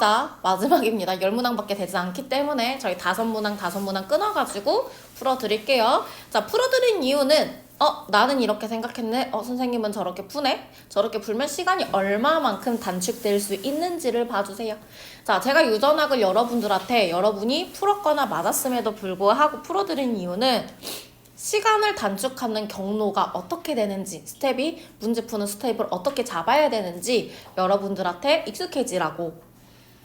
마지막이자 마지막입니다. 10문항밖에 되지 않기 때문에 저희 5문항 끊어가지고 풀어드릴게요. 자, 풀어드린 이유는 나는 이렇게 생각했네. 선생님은 저렇게 푸네. 저렇게 풀면 시간이 얼마만큼 단축될 수 있는지를 봐주세요. 자, 제가 유전학을 여러분들한테 여러분이 풀었거나 맞았음에도 불구하고 풀어드린 이유는 시간을 단축하는 경로가 어떻게 되는지, 스텝이 문제 푸는 스텝을 어떻게 잡아야 되는지 여러분들한테 익숙해지라고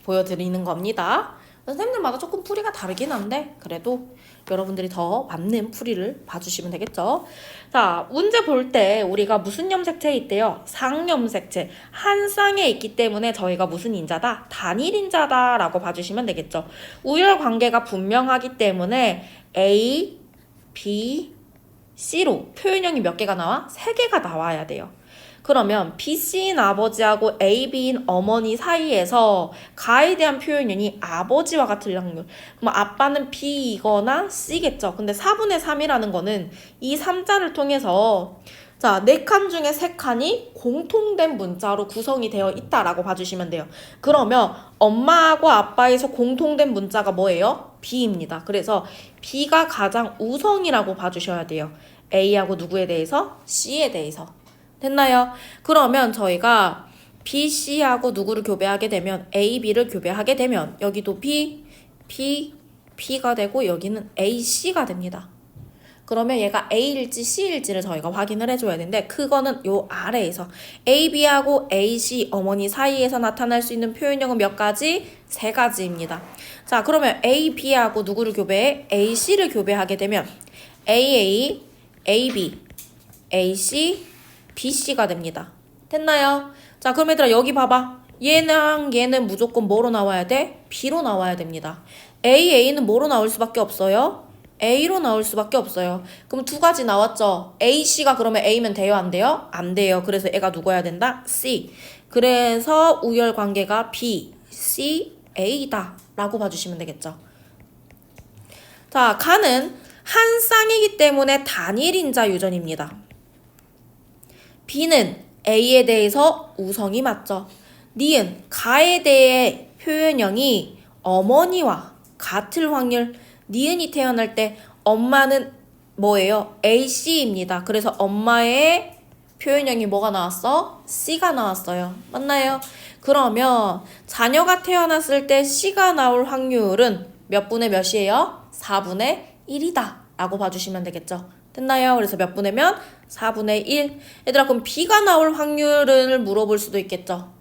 보여드리는 겁니다. 선생님들마다 조금 풀이가 다르긴 한데 그래도 여러분들이 더 맞는 풀이를 봐주시면 되겠죠. 자, 문제 볼 때 우리가 무슨 염색체에 있대요? 상염색체. 한 쌍에 있기 때문에 저희가 무슨 인자다? 단일인자다 라고 봐주시면 되겠죠. 우열 관계가 분명하기 때문에 A, B, C로 표현형이 몇 개가 나와? 3개가 나와야 돼요. 그러면 B, C인 아버지하고 A, B인 어머니 사이에서 가에 대한 표현형이 아버지와 같을 확률. 그럼 아빠는 B이거나 C겠죠. 근데 4분의 3이라는 거는 이 3자를 통해서 자, 4칸 중에 3칸이 공통된 문자로 구성이 되어 있다라고 봐주시면 돼요. 그러면 엄마하고 아빠에서 공통된 문자가 뭐예요? B입니다. 그래서 B가 가장 우성이라고 봐주셔야 돼요. A하고 누구에 대해서? C에 대해서. 됐나요? 그러면 저희가 B, C하고 누구를 교배하게 되면 A, B를 교배하게 되면 여기도 B, P, P가 되고 여기는 A, C가 됩니다. 그러면 얘가 A일지 C일지를 저희가 확인을 해줘야 되는데 그거는 요 아래에서 A, B하고 A, C 어머니 사이에서 나타날 수 있는 표현형은 몇 가지? 3가지입니다. 자, 그러면 A, B하고 누구를 교배해? A, C를 교배하게 되면 A, A, A, B, A, C, B, C가 됩니다. 됐나요? 자, 그럼 얘들아 여기 봐봐. 얘는 무조건 뭐로 나와야 돼? B로 나와야 됩니다. A, A는 뭐로 나올 수밖에 없어요? A로 나올 수밖에 없어요. 그럼 2가지 나왔죠? A, C가 그러면 A면 돼요? 안 돼요? 안 돼요. 그래서 얘가 누구여야 된다? C. 그래서 우열 관계가 B, C, A다 라고 봐주시면 되겠죠. 자, 가는 한 쌍이기 때문에 단일인자 유전입니다. B는 A에 대해서 우성이 맞죠. 니은 가에 대해 표현형이 어머니와 같을 확률. 니은이 태어날 때 엄마는 뭐예요? AC입니다. 그래서 엄마의 표현형이 뭐가 나왔어? C가 나왔어요. 맞나요? 그러면 자녀가 태어났을 때 C가 나올 확률은 몇 분의 몇이에요? 4분의 1이다 라고 봐주시면 되겠죠. 됐나요? 그래서 몇 분의 몇? 4분의 1. 얘들아 그럼 B가 나올 확률을 물어볼 수도 있겠죠.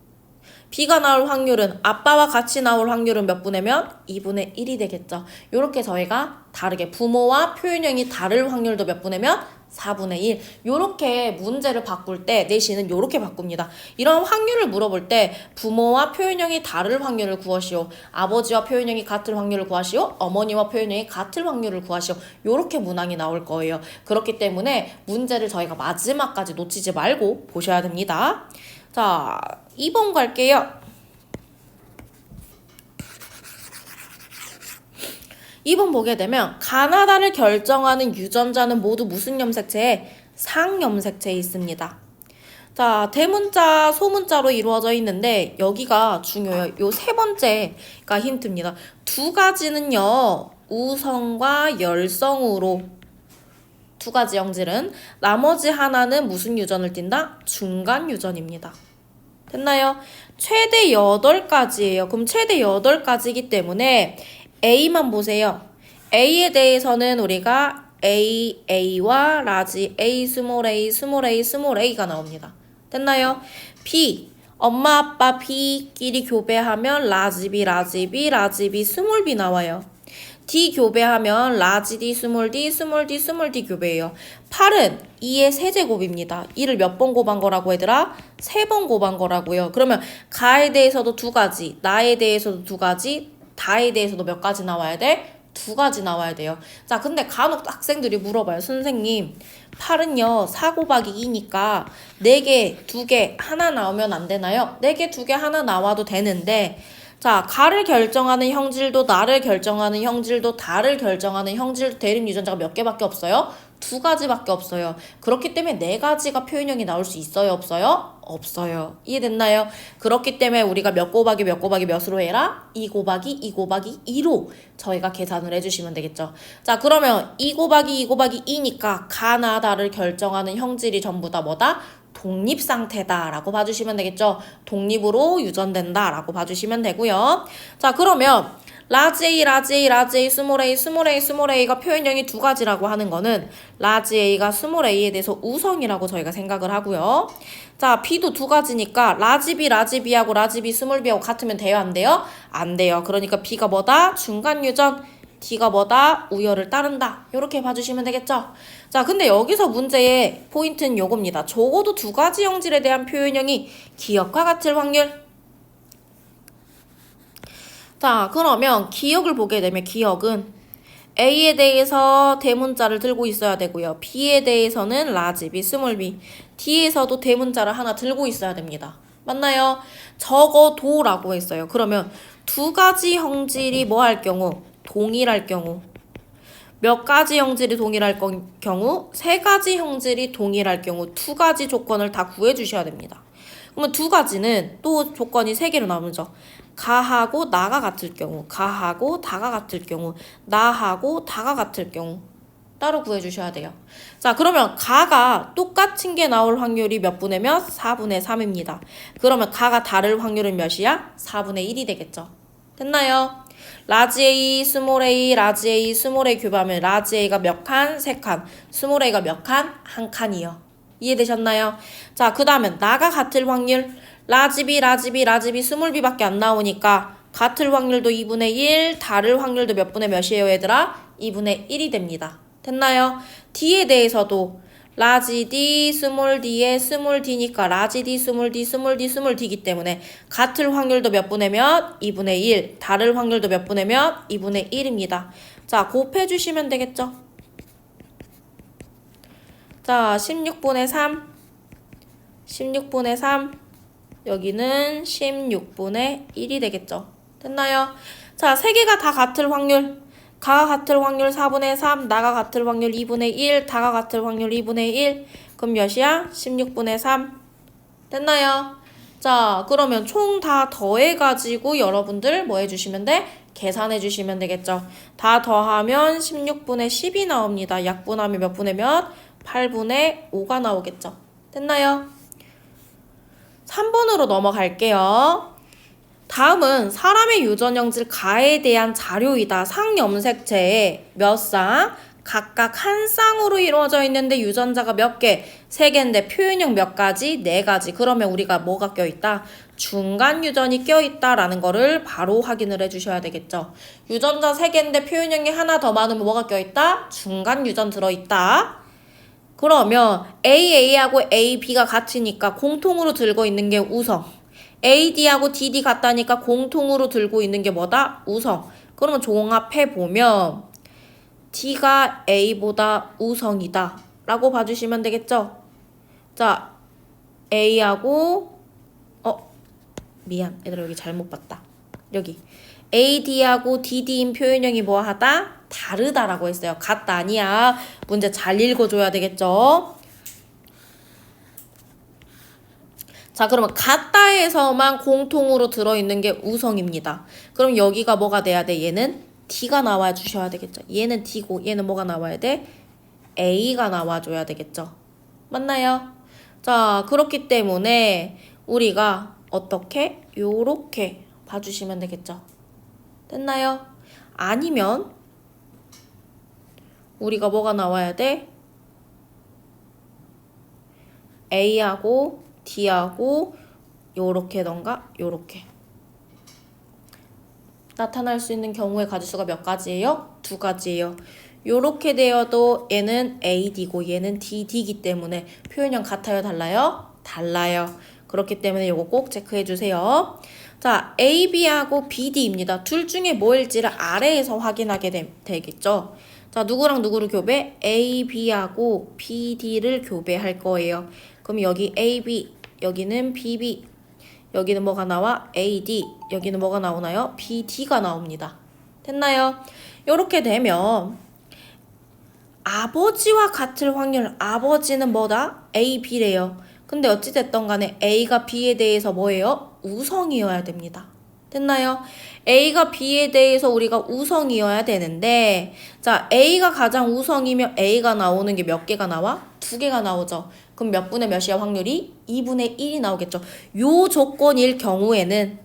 B가 나올 확률은 아빠와 같이 나올 확률은 몇 분의 몇? 2분의 1이 되겠죠. 이렇게 저희가 다르게 부모와 표현형이 다를 확률도 몇 분의 몇? 4분의 1. 이렇게 문제를 바꿀 때 내신은 이렇게 바꿉니다. 이런 확률을 물어볼 때 부모와 표현형이 다를 확률을 구하시오. 아버지와 표현형이 같을 확률을 구하시오. 어머니와 표현형이 같을 확률을 구하시오. 이렇게 문항이 나올 거예요. 그렇기 때문에 문제를 저희가 마지막까지 놓치지 말고 보셔야 됩니다. 자, 2번 갈게요. 2번 보게 되면 가나다를 결정하는 유전자는 모두 무슨 염색체에? 상염색체에 있습니다. 자, 대문자, 소문자로 이루어져 있는데 여기가 중요해요. 요 3번째가 힌트입니다. 2가지는요. 우성과 열성으로 2가지 영질은 나머지 하나는 무슨 유전을 띈다? 중간 유전입니다. 됐나요? 최대 8가지예요. 그럼 최대 8가지이기 때문에 A만 보세요. A에 대해서는 우리가 A, A와 라지 A, 스몰 A, 스몰 A, 스몰 A가 나옵니다. 됐나요? B, 엄마, 아빠 B끼리 교배하면 라지 B, 라지 B, 라지 B, 스몰 B 나와요. D 교배하면 라지 D, 스몰 D, 스몰 D, 스몰 D 교배예요. 8은 2의 세제곱입니다. 2를 몇 번 곱한 거라고 얘들아? 3번 곱한 거라고요. 그러면 가에 대해서도 2가지, 나에 대해서도 2가지, 다에 대해서도 몇 가지 나와야 돼? 2가지 나와야 돼요. 자, 근데 간혹 학생들이 물어봐요. 선생님, 8은요, 4 곱하기 2니까 4개, 2개, 하나 나오면 안 되나요? 4개, 2개, 하나 나와도 되는데 자, 가를 결정하는 형질도 나를 결정하는 형질도 다를 결정하는 형질도 대립 유전자가 몇 개밖에 없어요? 2가지밖에 없어요. 그렇기 때문에 4가지가 표현형이 나올 수 있어요? 없어요? 없어요. 이해됐나요? 그렇기 때문에 우리가 몇 곱하기 몇 곱하기 몇으로 해라? 2 곱하기 2 곱하기 2로 저희가 계산을 해주시면 되겠죠. 자, 그러면 2 곱하기 2 곱하기 2니까 가나 다를 결정하는 형질이 전부 다 뭐다? 독립상태다라고 봐주시면 되겠죠. 독립으로 유전된다라고 봐주시면 되고요. 자, 그러면 라지 A, 라지 A, 라지 A, 스몰 A, 스몰 A, 스몰 A가 표현형이 두 가지라고 하는 거는 라지 A가 스몰 A에 대해서 우성이라고 저희가 생각을 하고요. 자, B도 두 가지니까 라지 B, 라지 B하고 라지 B, 스몰 B하고 같으면 돼요? 안 돼요? 안 돼요. 그러니까 B가 뭐다? 중간 유전. D가 뭐다? 우열을 따른다. 이렇게 봐주시면 되겠죠? 자, 근데 여기서 문제의 포인트는 요겁니다. 적어도 두 가지 형질에 대한 표현형이 기억과 같을 확률. 자, 그러면 기억을 보게 되면 기억은 A에 대해서 대문자를 들고 있어야 되고요. B에 대해서는 라지 B, 스몰 B. D에서도 대문자를 하나 들고 있어야 됩니다. 맞나요? 적어도라고 했어요. 그러면 두 가지 형질이 뭐 할 경우? 동일할 경우. 몇 가지 형질이 동일할 경우? 세 가지 형질이 동일할 경우 두 가지 조건을 다 구해주셔야 됩니다. 그러면 두 가지는 또 조건이 세 개로 나오죠. 가하고 나가 같을 경우, 가하고 다가 같을 경우, 나하고 다가 같을 경우 따로 구해주셔야 돼요. 자, 그러면 가가 똑같은 게 나올 확률이 몇 분의 몇? 4분의 3입니다. 그러면 가가 다를 확률은 몇이야? 4분의 1이 되겠죠. 됐나요? 라지 A, 스몰 A, 라지 A, 스몰 A 교배하면 라지 A가 몇 칸? 3칸. 스몰 A가 몇 칸? 1칸이요. 이해되셨나요? 자, 그 다음에 나가 같을 확률. 라지 B, 라지 B, 라지 B, 스몰 B밖에 안 나오니까 같을 확률도 2분의 1, 다를 확률도 몇 분의 몇이에요, 얘들아? 2분의 1이 됩니다. 됐나요? D에 대해서도 라지 D, 스몰 D에 스몰 D니까 라지 D, 스몰 D, 스몰 D, 스몰 D이기 때문에 같을 확률도 몇 분의 몇? 2분의 1. 다를 확률도 몇 분의 몇? 2분의 1입니다. 자, 곱해주시면 되겠죠? 자, 16분의 3. 16분의 3. 여기는 16분의 1이 되겠죠? 됐나요? 자, 세 개가 다 같을 확률. 가가 같을 확률 4분의 3, 나가 같을 확률 2분의 1, 다가 같을 확률 2분의 1. 그럼 몇이야? 16분의 3. 됐나요? 자, 그러면 총 다 더해가지고 여러분들 뭐 해주시면 돼? 계산해주시면 되겠죠. 다 더하면 16분의 10이 나옵니다. 약분하면 몇 분의 몇? 8분의 5가 나오겠죠. 됐나요? 3번으로 넘어갈게요. 다음은 사람의 유전형질 가에 대한 자료이다. 상염색체에 몇 쌍? 각각 한 쌍으로 이루어져 있는데 유전자가 몇 개? 3개인데 표현형 몇 가지? 4가지. 그러면 우리가 뭐가 껴있다? 중간 유전이 껴있다라는 거를 바로 확인을 해주셔야 되겠죠. 유전자 3개인데 표현형이 하나 더 많으면 뭐가 껴있다? 중간 유전 들어있다. 그러면 AA하고 AB가 같으니까 공통으로 들고 있는 게 우성. AD하고 DD 같다니까 공통으로 들고 있는 게 뭐다? 우성. 그러면 종합해보면 D가 A보다 우성이다 라고 봐주시면 되겠죠? 자, A하고 미안, 얘들아 여기 잘못 봤다. 여기 AD하고 DD인 표현형이 뭐하다? 다르다라고 했어요. 같다 아니야. 문제 잘 읽어줘야 되겠죠? 자, 그러면 같다에서만 공통으로 들어있는 게 우성입니다. 그럼 여기가 뭐가 돼야 돼? 얘는 D가 나와 주셔야 되겠죠. 얘는 D고 얘는 뭐가 나와야 돼? A가 나와줘야 되겠죠. 맞나요? 자, 그렇기 때문에 우리가 어떻게? 요렇게 봐주시면 되겠죠. 됐나요? 아니면 우리가 뭐가 나와야 돼? A하고 D하고 요렇게던가 요렇게 나타날 수 있는 경우의 가지수가 몇 가지예요? 2가지예요. 요렇게 되어도 얘는 AD고 얘는 DD이기 때문에 표현형 같아요? 달라요? 달라요. 그렇기 때문에 요거 꼭 체크해 주세요. 자, AB하고 BD입니다. 둘 중에 뭐일지를 아래에서 확인하게 되겠죠. 자, 누구랑 누구를 교배? AB하고 BD를 교배할 거예요. 그럼 여기 AB, 여기는 BB, 여기는 뭐가 나와? AD, 여기는 뭐가 나오나요? BD가 나옵니다. 됐나요? 이렇게 되면 아버지와 같을 확률, 아버지는 뭐다? AB래요. 근데 어찌됐든 간에 A가 B에 대해서 뭐예요? 우성이어야 됩니다. 됐나요? A가 B에 대해서 우리가 우성이어야 되는데, 자, A가 가장 우성이면 A가 나오는 게 몇 개가 나와? 2개가 나오죠. 그럼 몇 분의 몇이야 확률이? 2분의 1이 나오겠죠. 요 조건일 경우에는,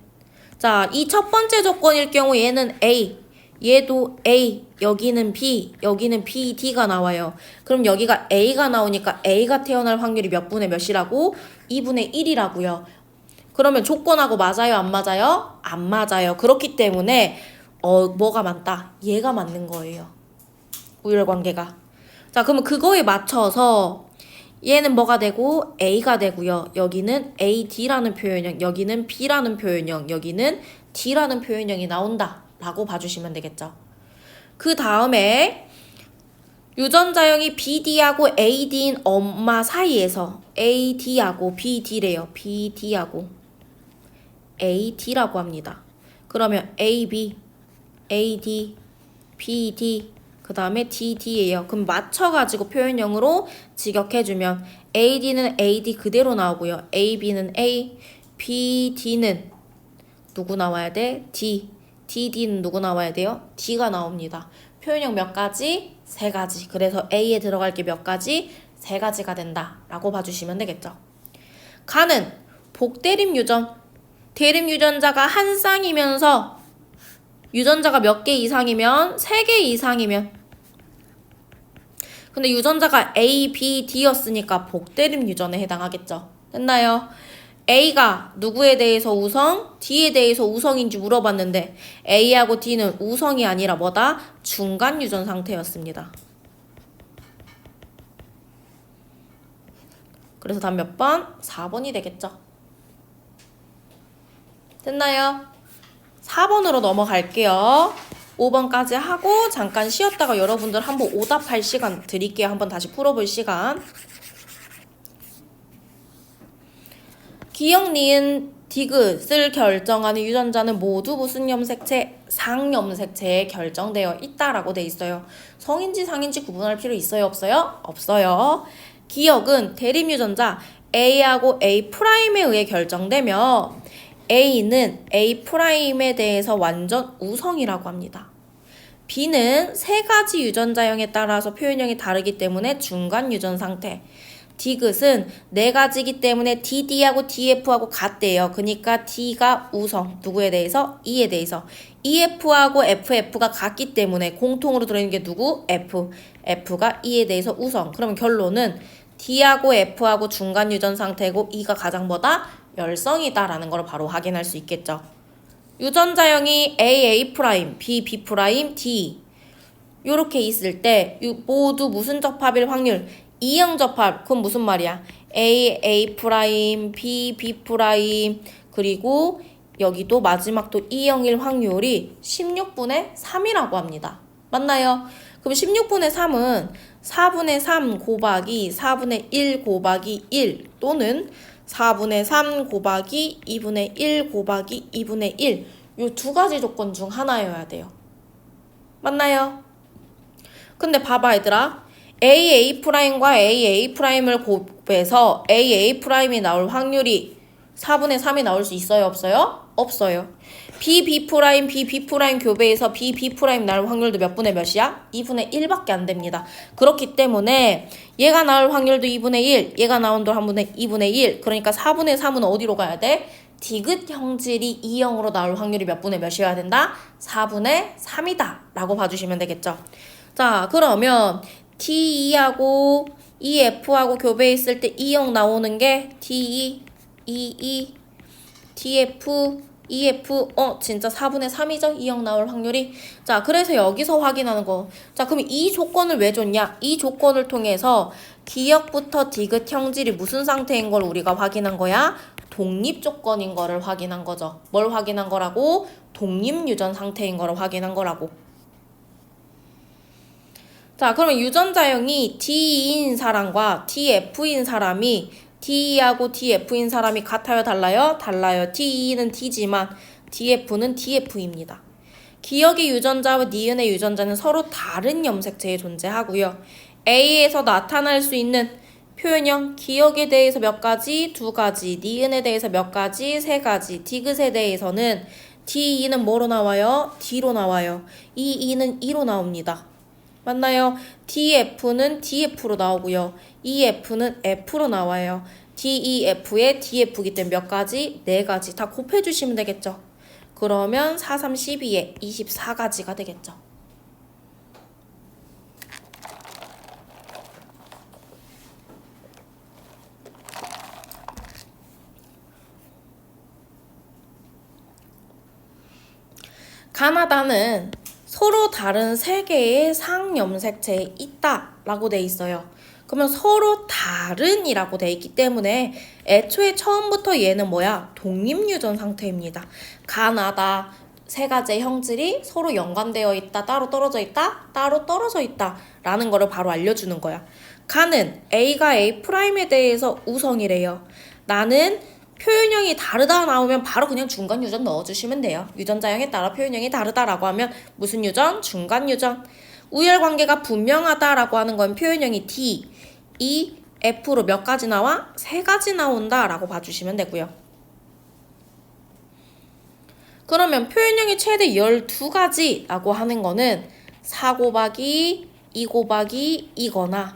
자, 이 첫 번째 조건일 경우 얘는 A, 얘도 A, 여기는 B, 여기는 B, D가 나와요. 그럼 여기가 A가 나오니까 A가 태어날 확률이 몇 분의 몇이라고? 2분의 1이라고요. 그러면 조건하고 맞아요? 안 맞아요? 안 맞아요. 그렇기 때문에 뭐가 맞다? 얘가 맞는 거예요. 우열관계가. 자, 그러면 그거에 맞춰서 얘는 뭐가 되고 A가 되고요. 여기는 AD라는 표현형, 여기는 B라는 표현형, 여기는 D라는 표현형이 나온다 라고 봐주시면 되겠죠. 그 다음에 유전자형이 BD하고 AD인 엄마 사이에서 AD하고 BD래요. BD하고 AD라고 합니다. 그러면 AB, AD, BD, 그 다음에 DD예요. 그럼 맞춰가지고 표현형으로 직역해주면 AD는 AD 그대로 나오고요. AB는 A, BD는 누구 나와야 돼? D, DD는 누구 나와야 돼요? D가 나옵니다. 표현형 몇 가지? 3가지. 그래서 A에 들어갈 게 몇 가지? 3가지가 된다 라고 봐주시면 되겠죠. 가는 복대립 유전, 대립 유전자가 한 쌍이면서 유전자가 몇 개 이상이면 3개 이상이면, 근데 유전자가 A, B, D였으니까 복대립 유전에 해당하겠죠. 됐나요? A가 누구에 대해서 우성, D에 대해서 우성인지 물어봤는데 A하고 D는 우성이 아니라 뭐다? 중간 유전 상태였습니다. 그래서 답 몇 번? 4번이 되겠죠. 됐나요? 4번으로 넘어갈게요. 5번까지 하고 잠깐 쉬었다가 여러분들 한번 오답할 시간 드릴게요. 한번 다시 풀어볼 시간. 기역, 니은, 디귿을 결정하는 유전자는 모두 무슨 염색체? 상염색체에 결정되어 있다라고 돼 있어요. 성인지 상인지 구분할 필요 있어요? 없어요? 없어요. 기역은 대립 유전자 A하고 A'에 의해 결정되며 A는 A'에 대해서 완전 우성이라고 합니다. B는 3가지 유전자형에 따라서 표현형이 다르기 때문에 중간 유전 상태. 디귿은 4가지이기 때문에 DD하고 DF하고 같대요. 그러니까 D가 우성, 누구에 대해서? E에 대해서. EF하고 FF가 같기 때문에 공통으로 들어있는 게 누구? F. F가 E에 대해서 우성. 그러면 결론은 D하고 F하고 중간 유전 상태고 E가 가장 뭐다? 열성이다라는 걸 바로 확인할 수 있겠죠. 유전자형이 A, B, B', D 요렇게 있을 때 모두 무슨 접합일 확률? E형 접합. 그건 무슨 말이야? A, B, B' 그리고 여기도 마지막 또 E형일 확률이 16분의 3이라고 합니다. 맞나요? 그럼 16분의 3은 4분의 3 곱하기 4분의 1 곱하기 1 또는 4분의 3 곱하기 2분의 1 곱하기 2분의 1 요 2가지 조건 중 하나여야 돼요. 맞나요? 근데 봐봐 얘들아. AA'과 AA'을 곱해서 AA'이 나올 확률이 4분의 3이 나올 수 있어요? 없어요? 없어요. BB', BB' 교배에서 BB' 나올 확률도 몇 분의 몇이야? 2분의 1밖에 안 됩니다. 그렇기 때문에 얘가 나올 확률도 2분의 1, 얘가 나온도 2분의 1. 그러니까 4분의 3은 어디로 가야 돼? 디귿 형질이 2형으로 나올 확률이 몇 분의 몇이어야 된다? 4분의 3이다 라고 봐주시면 되겠죠. 자, 그러면 T2하고 EF하고 교배했을 때 2형 나오는 게 T2, EE, TF, EF, 진짜 4분의 3이죠? 2형 나올 확률이. 자, 그래서 여기서 확인하는 거. 자, 그럼 이 조건을 왜 줬냐? 이 조건을 통해서 기역부터 디귿 형질이 무슨 상태인 걸 우리가 확인한 거야? 독립 조건인 거를 확인한 거죠. 뭘 확인한 거라고? 독립 유전 상태인 거를 확인한 거라고. 자, 그러면 유전자형이 D인 사람과 TF인 사람이 D하고 TF인 사람이 같아요? 달라요? 달라요. T는 T지만 TF는 TF입니다. 기역의 유전자와 니은의 유전자는 서로 다른 염색체에 존재하고요. A에서 나타날 수 있는 표현형 기억에 대해서 몇 가지, 두 가지, 니은에 대해서 몇 가지, 세 가지, 디귿에 대해서는 D2는 뭐로 나와요? D로 나와요. 이 2는 E로 나옵니다. 맞나요? DF는 DF로 나오고요. EF는 F로 나와요. DEF에 DF이기 때문에 몇 가지? 네 가지. 다 곱해주시면 되겠죠. 그러면 4, 3, 12에 24가지가 되겠죠. 가나다는 서로 다른 세 개의 상염색체에 있다라고 돼 있어요. 그러면 서로 다른이라고 돼 있기 때문에 애초에 처음부터 얘는 뭐야? 독립유전 상태입니다. 가나다 세 가지의 형질이 서로 연관되어 있다, 따로 떨어져 있다, 따로 떨어져 있다 라는 거를 바로 알려주는 거야. 가는 A가 A'에 대해서 우성이래요. 나는 표현형이 다르다 나오면 바로 그냥 중간 유전 넣어주시면 돼요. 유전자형에 따라 표현형이 다르다라고 하면 무슨 유전? 중간 유전. 우열관계가 분명하다라고 하는 건 표현형이 D, E, F로 몇 가지 나와? 세 가지 나온다라고 봐주시면 되고요. 그러면 표현형이 최대 12가지라고 하는 거는 4 곱하기 2 곱하기 2거나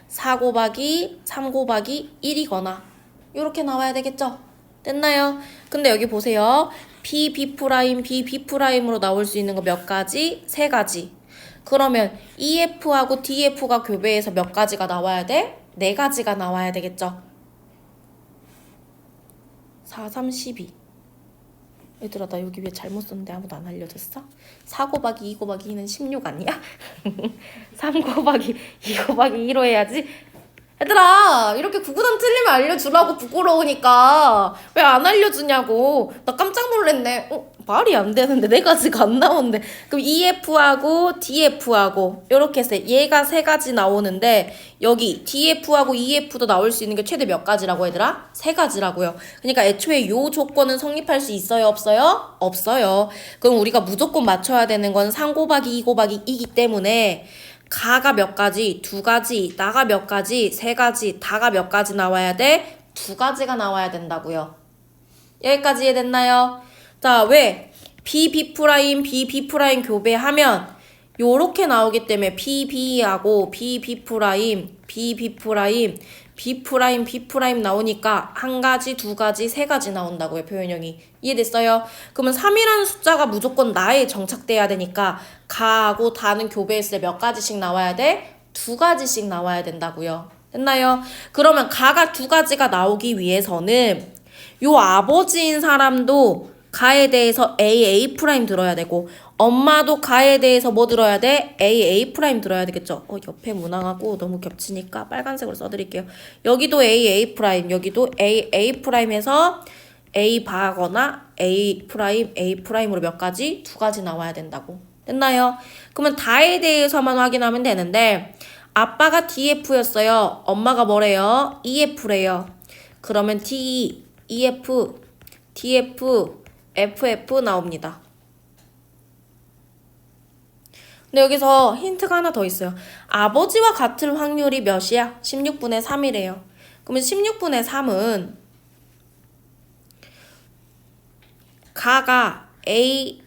4 곱하기 3 곱하기 1이거나 이렇게 나와야 되겠죠? 됐나요? 근데 여기 보세요. B, B'으로 나올 수 있는 거 몇 가지? 세 가지. 그러면 EF하고 DF가 교배해서 몇 가지가 나와야 돼? 네 가지가 나와야 되겠죠? 4, 3, 12. 얘들아 나 여기 왜 잘못 썼는데 아무도 안 알려줬어? 4 곱하기 2 곱하기 2는 16 아니야? 3 곱하기 2 곱하기 2로 해야지. 얘들아 이렇게 구구단 틀리면 알려주라고. 부끄러우니까 왜 안 알려주냐고. 나 깜짝 놀랐네. 말이 안 되는데 네 가지가 안 나오는데. 그럼 EF하고 DF하고 이렇게 해서 얘가 세 가지 나오는데 여기 DF하고 EF도 나올 수 있는 게 최대 몇 가지라고 얘들아? 세 가지라고요. 그러니까 애초에 요 조건은 성립할 수 있어요 없어요? 없어요. 그럼 우리가 무조건 맞춰야 되는 건 3 곱하기 2 곱하기 2이기 때문에 가가 몇 가지, 두 가지, 나가 몇 가지, 세 가지, 다가 몇 가지 나와야 돼? 두 가지가 나와야 된다고요. 여기까지 이해됐나요? 자, 왜? B 교배하면 요렇게 나오기 때문에 B하고 B 나오니까 한 가지, 두 가지, 세 가지 나온다고요. 표현형이. 이해됐어요? 그러면 3이라는 숫자가 무조건 나에 정착돼야 되니까 가하고 다는 교배했을 때 몇 가지씩 나와야 돼? 두 가지씩 나와야 된다고요. 됐나요? 그러면 가가 두 가지가 나오기 위해서는 요 아버지인 사람도 가에 대해서 AA' 들어야 되고 엄마도 가에 대해서 뭐 들어야 돼? AA' 들어야 되겠죠? 옆에 문항하고 너무 겹치니까 빨간색으로 써드릴게요. 여기도 AA', 여기도 AA'에서 A 바거나 A'A'으로 몇 가지? 두 가지 나와야 된다고. 됐나요? 그러면 다에 대해서만 확인하면 되는데 아빠가 DF였어요. 엄마가 뭐래요? EF래요. 그러면 D, EF, DF, FF 나옵니다. 근데 여기서 힌트가 하나 더 있어요. 아버지와 같을 확률이 몇이야? 16분의 3이래요. 그러면 16분의 3은 가가 A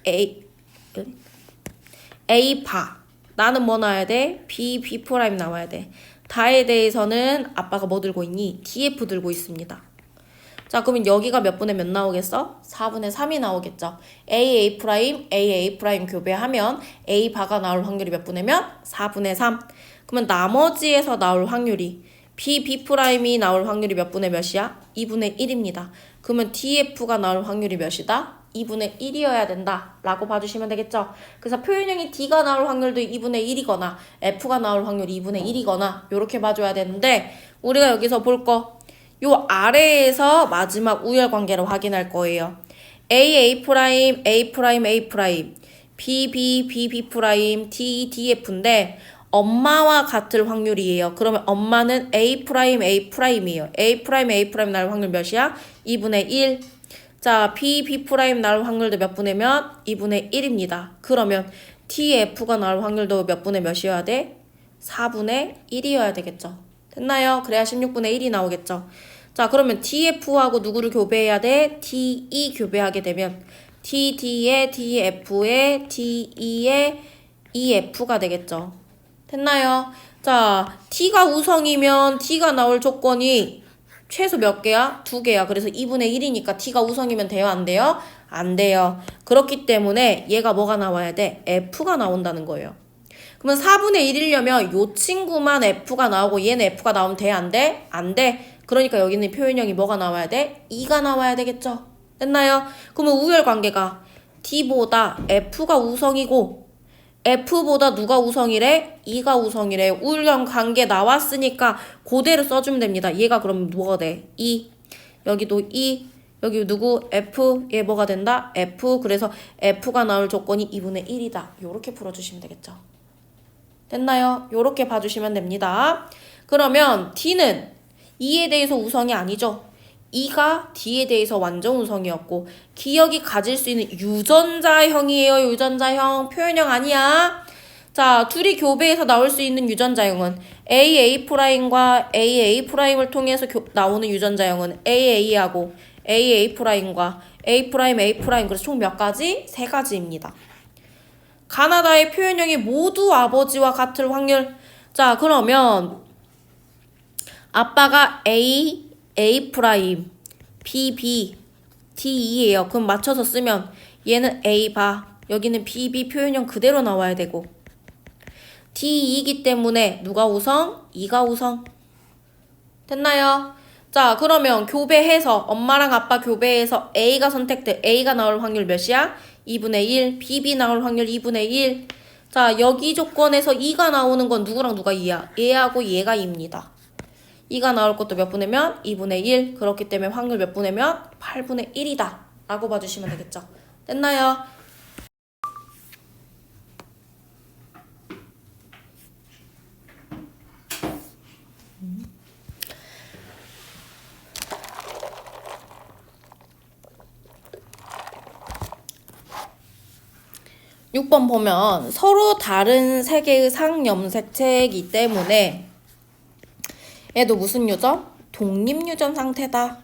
바. 나는 뭐 나와야 돼? B 나와야 돼. 다에 대해서는 아빠가 뭐 들고 있니? DF 들고 있습니다. 자, 그러면 여기가 몇 분의 몇 나오겠어? 4분의 3이 나오겠죠. AA', 교배하면 A 바가 나올 확률이 몇 분의 몇? 4분의 3. 그러면 나머지에서 나올 확률이 B'이 나올 확률이 몇 분의 몇이야? 2분의 1입니다. 그러면 DF가 나올 확률이 몇이다? 2분의 1이어야 된다 라고 봐주시면 되겠죠. 그래서 표현형이 D가 나올 확률도 2분의 1이거나 F가 나올 확률이 2분의 1이거나 이렇게 봐줘야 되는데 우리가 여기서 볼 거 요 아래에서 마지막 우열관계를 확인할 거예요. A, B, D, DF인데 엄마와 같을 확률이에요. 그러면 엄마는 A'이에요. A' 나올 확률 몇이야? 2분의 1. 자, B 나올 확률도 몇 분의 몇? 2분의 1입니다. 그러면 TF가 나올 확률도 몇 분의 몇이어야 돼? 4분의 1이어야 되겠죠. 됐나요? 그래야 16분의 1이 나오겠죠. 자, 그러면 DF하고 누구를 교배해야 돼? DE 교배하게 되면 TD에 DF에 DE에 EF가 되겠죠. 됐나요? 자, T가 우성이면 T가 나올 조건이 최소 몇 개야? 2개야. 그래서 2분의 1이니까 T가 우성이면 돼요? 안 돼요? 안 돼요. 그렇기 때문에 얘가 뭐가 나와야 돼? F가 나온다는 거예요. 그러면 4분의 1이려면 요 친구만 F가 나오고 얘는 F가 나오면 돼? 안 돼? 안 돼. 그러니까 여기는 표현형이 뭐가 나와야 돼? 2가 나와야 되겠죠. 됐나요? 그러면 우열 관계가 D보다 F가 우성이고 F보다 누가 우성이래? 2가 우성이래. 우열 관계 나왔으니까 그대로 써주면 됩니다. 얘가 그럼 뭐가 돼? 2. 여기도 2. 여기 누구? F. 얘 뭐가 된다? F. 그래서 F가 나올 조건이 2분의 1이다. 요렇게 풀어주시면 되겠죠. 됐나요? 요렇게 봐주시면 됩니다. 그러면 D는 2에 대해서 우성이 아니죠. 2가 D에 대해서 완전 우성이었고 기억이 가질 수 있는 유전자형이에요. 유전자형. 표현형 아니야. 자, 둘이 교배해서 나올 수 있는 유전자형은 AA'과 AA'을 통해서 나오는 유전자형은 AA하고 AA'과 A', A', 그래서 총 몇 가지? 3가지입니다. 가나다의 표현형이 모두 아버지와 같을 확률. 자, 그러면 아빠가 A, A', B, B, D예요. 그럼 맞춰서 쓰면 얘는 A 봐. 여기는 B, B 표현형 그대로 나와야 되고 D이기 때문에 누가 우성? 2가 우성. 됐나요? 자, 그러면 교배해서 엄마랑 아빠 교배해서 A가 선택돼. A가 나올 확률 몇이야? 2분의 1. BB 나올 확률 2분의 1. 자, 여기 조건에서 2가 나오는 건 누구랑 누가 2야? 얘하고 얘가 2입니다. 2가 나올 것도 몇 분의 면? 2분의 1. 그렇기 때문에 확률 몇 분의 면? 8분의 1이다. 라고 봐주시면 되겠죠. 됐나요? 6번 보면 서로 다른 세 개의 상염색체이기 때문에 얘도 무슨 유전? 독립유전 상태다.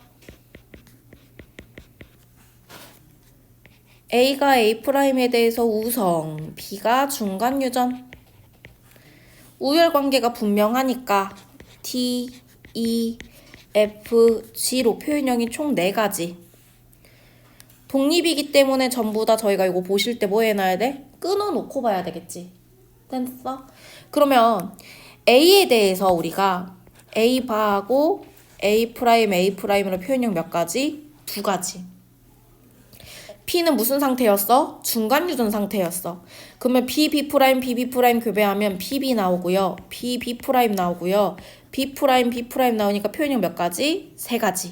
A가 A'에 대해서 우성, B가 중간유전. 우열 관계가 분명하니까 T, E, F, G로 표현형이 총 4가지. 독립이기 때문에 전부 다 저희가 이거 보실 때 뭐 해놔야 돼? 끊어놓고 봐야 되겠지. 됐어? 그러면 A에 대해서 우리가 A 바하고 A'A'으로 표현형 몇 가지? 2가지. P는 무슨 상태였어? 중간유전 상태였어. 그러면 BB', BB' 교배하면 PB 나오고요. BB' 나오고요. B', B' 나오니까 표현형 몇 가지? 3가지.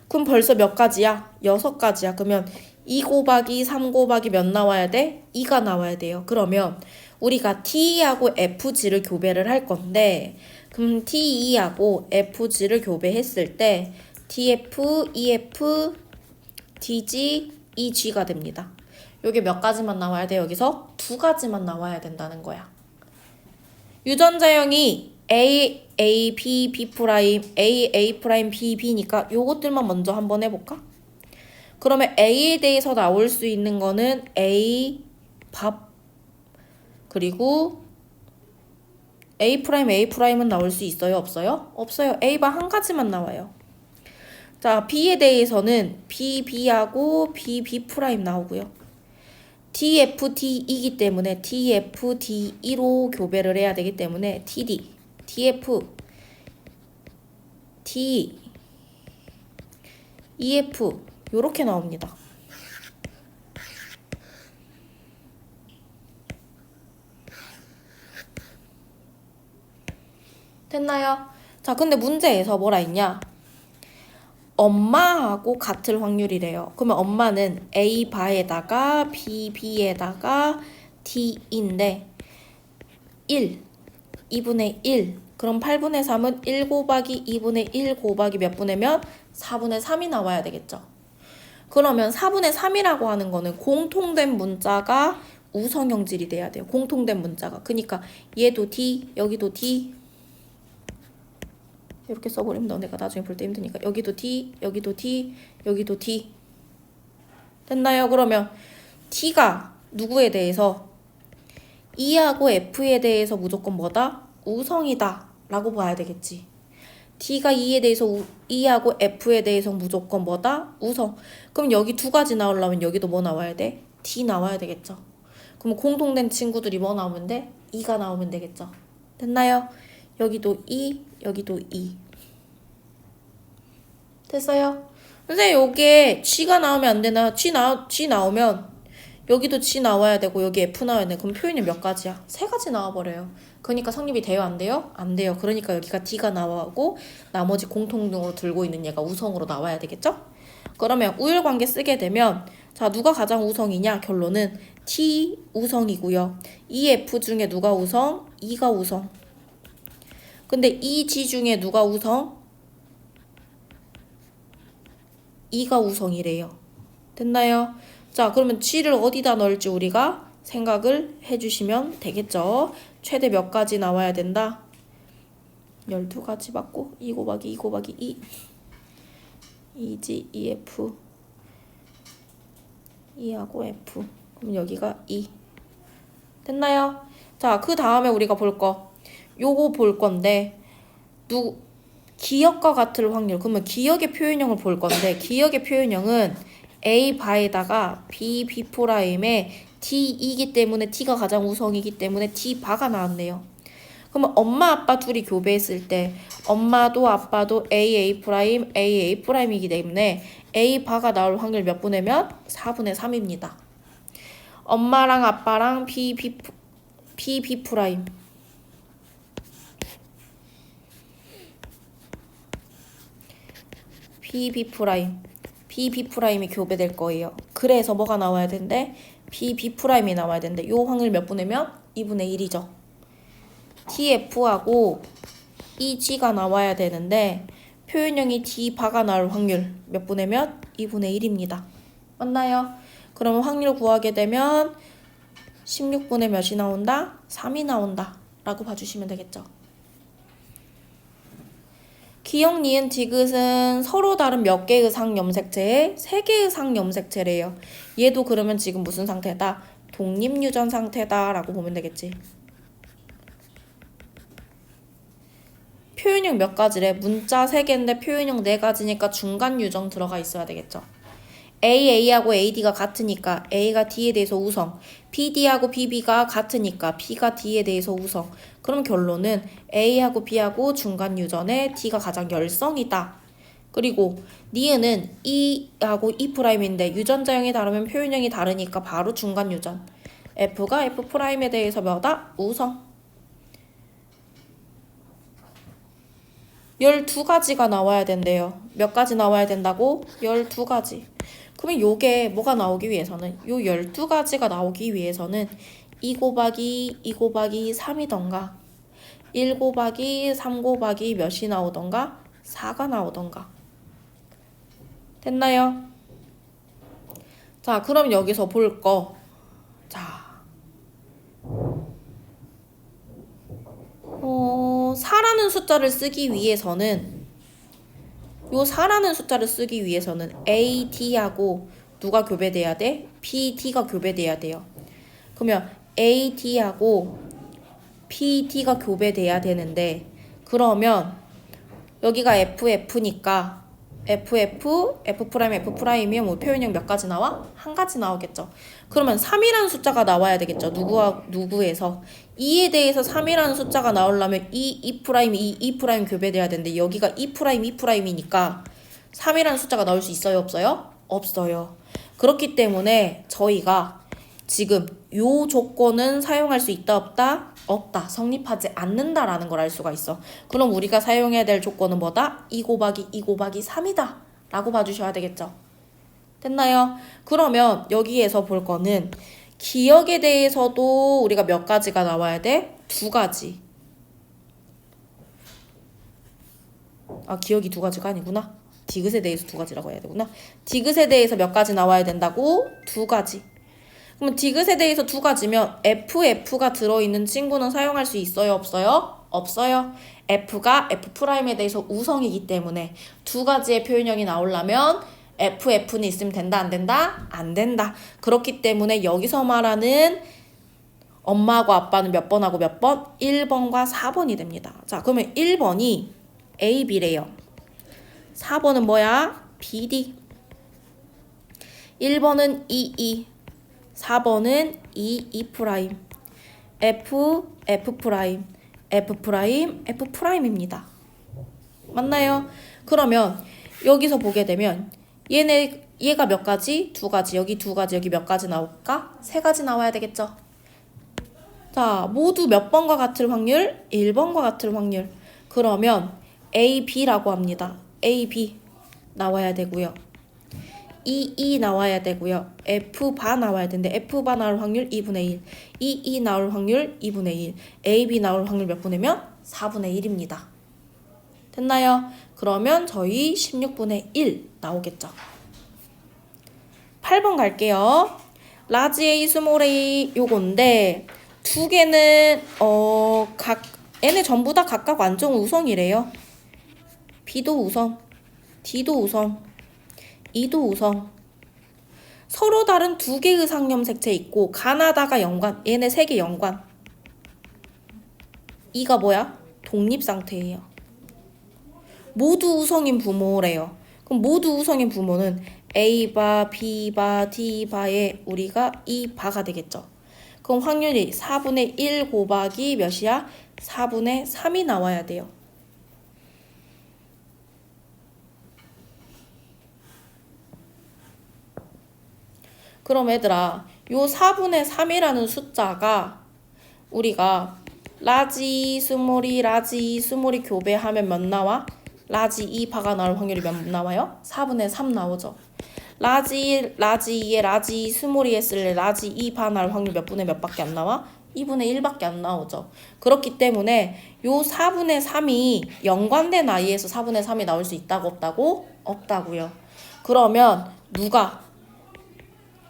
그럼 벌써 몇 가지야? 6가지야. 그러면 2 곱하기 3 곱하기 몇 나와야 돼? 2가 나와야 돼요. 그러면 우리가 T하고 FG를 교배를 할 건데 그럼 TE하고 FG를 교배했을 때 TF, EF, DG, EG가 됩니다. 요게 몇 가지만 나와야 돼? 여기서 2가지만 나와야 된다는 거야. 유전자형이 A, A, B, B', A, A', B, B니까 요것들만 먼저 한번 해볼까? 그러면 A에 대해서 나올 수 있는 거는 A, 밥, 그리고 A'A'은 나올 수 있어요? 없어요? 없어요. A가 한 가지만 나와요. 자, B에 대해서는 B, B하고 B, B' 나오고요. TF, TE이기 때문에 TF, TE로 교배를 해야 되기 때문에 TD, TF, TE, EF 요렇게 나옵니다. 됐나요? 자, 근데 문제에서 뭐라 했냐? 엄마하고 같을 확률이래요. 그러면 엄마는 A 바에다가 B, B에다가 T인데 1, 2분의 1. 그럼 8분의 3은 1 곱하기 2분의 1 곱하기 몇 분의 몇? 4분의 3이 나와야 되겠죠. 그러면 4분의 3이라고 하는 거는 공통된 문자가 우성형질이 돼야 돼요. 공통된 문자가. 그러니까 얘도 D, 여기도 D. 이렇게 써버리면 너네가 나중에 볼 때 힘드니까 여기도 D, 여기도 D, 여기도 D. 됐나요? 그러면 T가 누구에 대해서 E하고 F에 대해서 무조건 뭐다? 우성이다 라고 봐야 되겠지. T가 E에 대해서 E하고 F에 대해서 무조건 뭐다? 우성. 그럼 여기 두 가지 나오려면 여기도 뭐 나와야 돼? D 나와야 되겠죠. 그럼 공통된 친구들이 뭐 나오면 돼? E가 나오면 되겠죠. 됐나요? 여기도 E, 여기도 E. 됐어요? 선생님 여기에 G가 나오면 안 되나? G 나오면 여기도 G 나와야 되고 여기 F 나와야 돼. 그럼 표현이 몇 가지야? 세 가지 나와버려요. 그러니까 성립이 돼요? 안 돼요? 안 돼요. 그러니까 여기가 D가 나오고 나머지 공통으로 들고 있는 얘가 우성으로 나와야 되겠죠? 그러면 우열관계 쓰게 되면 자 누가 가장 우성이냐? 결론은 T 우성이고요. E, F 중에 누가 우성? E가 우성. 근데 E, G 중에 누가 우성? E가 우성이래요. 됐나요? 자 그러면 G를 어디다 넣을지 우리가 생각을 해주시면 되겠죠. 최대 몇 가지 나와야 된다? 12가지 맞고 2 곱하기 2 곱하기 2 2G, EF 2하고 F. 그럼 여기가 2. 됐나요? 자 그 다음에 우리가 볼 거 요거 볼 건데 기역과 같을 확률. 그러면 기역의 표현형을 볼 건데 기역의 표현형은 A 바에다가 B, B 프라임에 D이기 때문에 T가 가장 우성이기 때문에 D 바가 나왔네요. 그러면 엄마 아빠 둘이 교배했을 때 엄마도 아빠도 A, A 프라임, A, A 프라임이기 때문에 A 바가 나올 확률 몇 분의 몇? 4분의 3입니다. 엄마랑 아빠랑 B, B 프라임. B 프라임. B 프라임이 교배될 거예요. 그래서 뭐가 나와야 된대? B 프라임이 나와야 된대. 요 확률 몇 분의 몇? 2분의 1이죠. TF하고 EG가 나와야 되는데 표현형이 D 바가 나올 확률 몇 분의 몇? 2분의 1입니다. 맞나요? 그러면 확률 구하게 되면 16분의 몇이 나온다? 3이 나온다 라고 봐주시면 되겠죠. 기역, 니은, 디귿은 서로 다른 몇 개의 상염색체에 3개의 상염색체래요. 얘도 그러면 지금 무슨 상태다? 독립유전 상태다 라고 보면 되겠지. 표현형 몇 가지래? 문자 3개인데 표현형 4가지니까 중간 유정 들어가 있어야 되겠죠. A하고 AD가 같으니까 A가 D에 대해서 우성, BD하고 BB가 같으니까 B가 D에 대해서 우성. 그럼 결론은 A하고 B하고 중간 유전에 D가 가장 열성이다. 그리고 니은은 E하고 E'인데 유전자형이 다르면 표현형이 다르니까 바로 중간 유전. F가 F'에 대해서 몇다? 우성. 12가지가 나와야 된대요. 몇 가지 나와야 된다고? 12가지. 그러면 요게 뭐가 나오기 위해서는 요 12가지가 나오기 위해서는 2 곱하기 2 곱하기 3이던가 1 곱하기 3 곱하기 몇이 나오던가 4가 나오던가. 됐나요? 자 그럼 여기서 볼 거. 자4라는 숫자를 쓰기 위해서는 요 4라는 숫자를 쓰기 위해서는 AD하고 누가 교배돼야 돼? PD가 교배돼야 돼요. 그러면 AD하고 PD가 교배돼야 되는데 그러면 여기가 FF니까 F'F'이면 뭐 표현형 몇 가지 나와? 한 가지 나오겠죠. 그러면 3이라는 숫자가 나와야 되겠죠. 누구에서 2에 대해서 3이라는 숫자가 나오려면 E 교배돼야 되는데 여기가 E'이니까 3이라는 숫자가 나올 수 있어요? 없어요? 없어요. 그렇기 때문에 저희가 지금 요 조건은 사용할 수 있다 없다? 없다. 성립하지 않는다라는 걸 알 수가 있어. 그럼 우리가 사용해야 될 조건은 뭐다? 2 곱하기 2 곱하기 3이다 라고 봐주셔야 되겠죠. 됐나요? 그러면 여기에서 볼 거는 기역에 대해서도 우리가 몇 가지가 나와야 돼? 2가지. 아 기역이 2가지가 아니구나. 디귿에 대해서 2가지라고 해야 되구나. 디귿에 대해서 몇 가지 나와야 된다고? 2가지. 그러면 디귿에 대해서 두 가지면 FF가 들어있는 친구는 사용할 수 있어요? 없어요? 없어요. F가 F'에 대해서 우성이기 때문에 두 가지의 표현형이 나오려면 FF는 있으면 된다, 안 된다? 안 된다. 그렇기 때문에 여기서 말하는 엄마하고 아빠는 몇 번하고 몇 번? 1번과 4번이 됩니다. 자, 그러면 1번이 A, B래요. 4번은 뭐야? B, D. 1번은 E, E. 4번은 E, E 프라임. F, F 프라임. F 프라임, F 프라임입니다. 맞나요? 그러면 여기서 보게 되면 얘가 몇 가지? 두 가지. 여기 두 가지. 여기 몇 가지 나올까? 세 가지 나와야 되겠죠? 자, 모두 몇 번과 같을 확률? 1번과 같을 확률. 그러면 A, B라고 합니다. A, B 나와야 되고요. E, E 나와야 되고요. F 바 나와야 되는데 F 바 나올 확률 2분의 1. E, E 나올 확률 2분의 1. A, B 나올 확률 몇 분이면? 4분의 1입니다. 됐나요? 그러면 저희 16분의 1 나오겠죠. 8번 갈게요. 라지 A, 스몰 A 요건데 두 개는 얘네 전부 다 각각 완전 우성이래요. B도 우성, D도 우성, E도 우성. 서로 다른 두 개의 상념 색채 있고 가나다가 연관, 얘네 세 개 연관. E가 뭐야? 독립 상태예요. 모두 우성인 부모래요. 그럼 모두 우성인 부모는 A바, B바, D바에 우리가 E바가 되겠죠. 그럼 확률이 4분의 1 곱하기 몇이야? 4분의 3이 나와야 돼요. 그럼 얘들아, 요 4분의 3이라는 숫자가 우리가 라지, 스몰이, 라지, 스몰이 교배하면 몇 나와? 라지 2바가 나올 확률이 몇 나와요? 4분의 3 나오죠. 라지 2에 라지 스몰이 했을 라지 2바 나올 확률 몇 분의 몇 밖에 안 나와? 2분의 1밖에 안 나오죠. 그렇기 때문에 요 4분의 3이 연관된 아이에서 4분의 3이 나올 수 있다고 없다고? 없다고요. 그러면 누가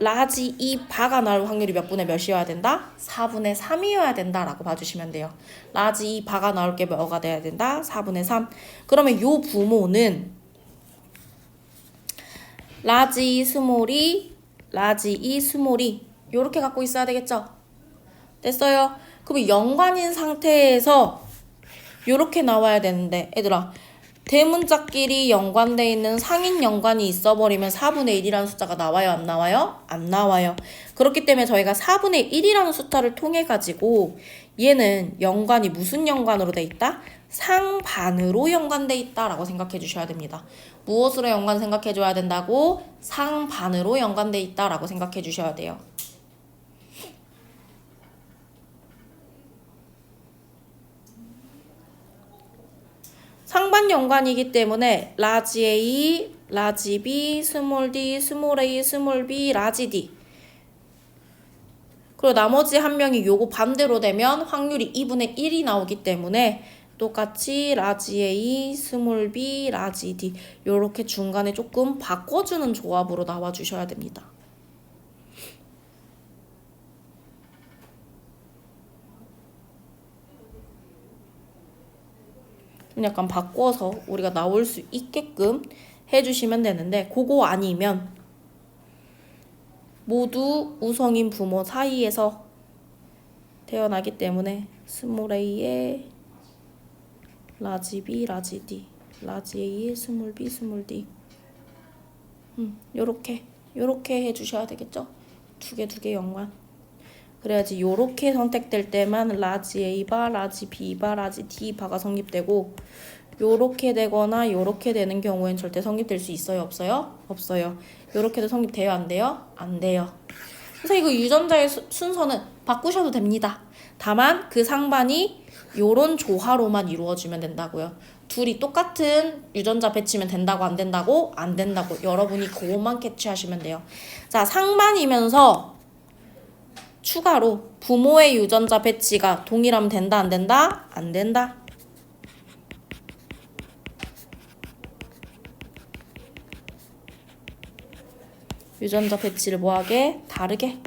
라지 2바가 나올 확률이 몇 분의 몇이어야 된다? 4분의 3이어야 된다라고 봐주시면 돼요. 라지 2바가 나올 게 뭐가 돼야 된다? 4분의 3. 그러면 요 부모는 라지 2 스몰이, 라지 2 스몰이 요렇게 갖고 있어야 되겠죠? 됐어요? 그럼 연관인 상태에서 요렇게 나와야 되는데 얘들아 대문자끼리 연관돼 있는 상인 연관이 있어버리면 4분의 1이라는 숫자가 나와요? 안 나와요? 안 나와요. 그렇기 때문에 저희가 4분의 1이라는 숫자를 통해 가지고 얘는 연관이 무슨 연관으로 돼 있다? 상반으로 연관돼 있다라고 생각해 주셔야 됩니다. 무엇으로 연관 생각해 줘야 된다고? 상반으로 연관돼 있다라고 생각해 주셔야 돼요. 상반 연관이기 때문에 라지 A, 라지 B, 스몰 D, 스몰 A, 스몰 B, 라지 D. 그리고 나머지 한 명이 요거 반대로 되면 확률이 2분의 1이 나오기 때문에 똑같이 라지 A, 스몰 B, 라지 D 요렇게 중간에 조금 바꿔주는 조합으로 나와주셔야 됩니다. 약간 바꿔서 우리가 나올 수 있게끔 해주시면 되는데 그거 아니면 모두 우성인 부모 사이에서 태어나기 때문에 스몰 A에 라지 B, 라지 D, 라지 A에 스몰 B, 스몰 D 요렇게 해주셔야 되겠죠? 두 개 연관. 그래야지 요렇게 선택될 때만 라지 A바, 라지 B바, 라지 D바가 성립되고 요렇게 되거나 요렇게 되는 경우엔 절대 성립될 수 있어요? 없어요? 없어요. 요렇게도 성립돼요? 안 돼요? 안 돼요. 그래서 이거 유전자의 순서는 바꾸셔도 됩니다. 다만 그 상반이 요런 조화로만 이루어지면 된다고요. 둘이 똑같은 유전자 배치면 된다고 안 된다고? 안 된다고. 여러분이 그것만 캐치하시면 돼요. 자, 상반이면서 추가로 부모의 유전자 배치가 동일하면 된다 안 된다? 안 된다. 유전자 배치를 뭐하게? 다르게.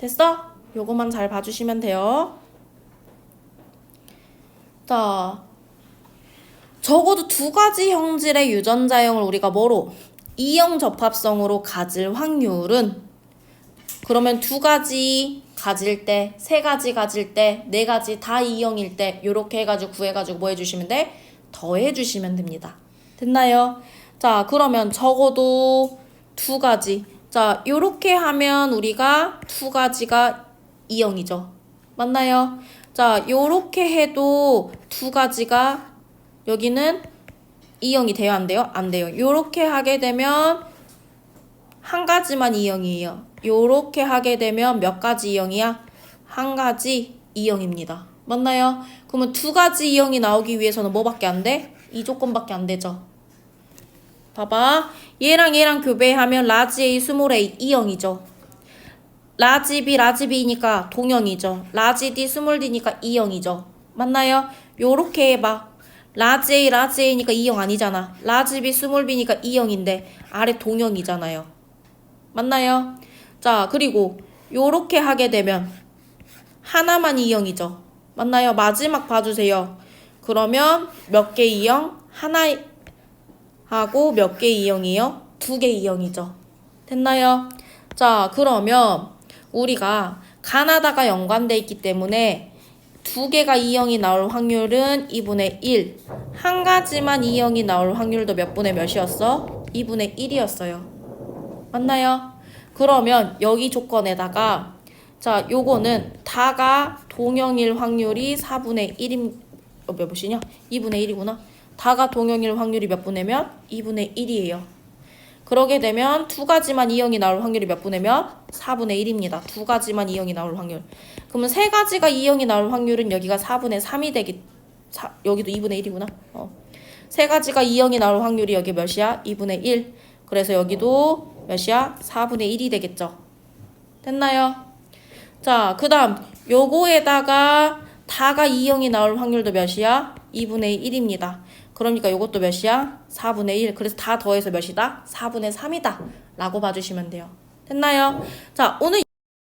됐어? 요거만 잘 봐주시면 돼요. 자, 적어도 두 가지 형질의 유전자형을 우리가 뭐로? 이형 접합성으로 가질 확률은, 그러면 두 가지 가질 때, 세 가지 가질 때, 네 가지 다 이형일 때 요렇게 해가지고 구해가지고 뭐 해주시면 돼? 더해주시면 됩니다. 됐나요? 자, 그러면 적어도 두 가지. 자, 요렇게 하면 우리가 두 가지가 이형이죠. 맞나요? 자, 요렇게 해도 두 가지가 여기는 이형이 돼요? 안 돼요? 안 돼요. 요렇게 하게 되면 한 가지만 이형이에요. 요렇게 하게 되면 몇 가지 이형이야? 한 가지 이형입니다. 맞나요? 그러면 두 가지 이형이 나오기 위해서는 뭐밖에 안 돼? 이 조건밖에 안 되죠. 봐봐. 얘랑 교배하면 라지 A, 스몰 A 이형이죠. 라지 B, 라지 B니까 동형이죠. 라지 D, 스몰 D니까 이형이죠. 맞나요? 요렇게 해봐. 라지 A, 라지 A니까 이형 아니잖아. 라지 B, 스몰 B니까 이형인데 아래 동형이잖아요. 맞나요? 자, 그리고 요렇게 하게 되면 하나만 이형이죠. 맞나요? 마지막 봐주세요. 그러면 몇 개 이형? 하나 하고 몇 개 이형이요? 두 개 이형이죠. 됐나요? 자, 그러면 우리가 가나다가 연관돼 있기 때문에 두 개가 이형이 나올 확률은 2분의 1. 한 가지만 이형이 나올 확률도 몇 분의 몇이었어? 2분의 1이었어요. 맞나요? 그러면 여기 조건에다가 자, 요거는 다가 동형일 확률이 4분의 1인 몇 분이냐? 2분의 1이구나. 다가 동형일 확률이 몇 분의 몇? 2분의 1이에요. 그러게 되면 두 가지만 이형이 나올 확률이 몇 분의 몇? 4분의 1입니다. 두 가지만 이형이 나올 확률. 그러면 세 가지가 이형이 나올 확률은 여기가 4분의 3이 되기 여기도 2분의 1이구나. 세 가지가 이형이 나올 확률이 여기 몇이야? 2분의 1. 그래서 여기도 몇이야? 4분의 1이 되겠죠. 됐나요? 자, 그 다음 요거에다가 다가 이형이 나올 확률도 몇이야? 2분의 1입니다. 그러니까 요것도 몇이야? 4분의 1. 그래서 다 더해서 몇이다? 4분의 3이다 라고 봐주시면 돼요. 됐나요? 자, 오늘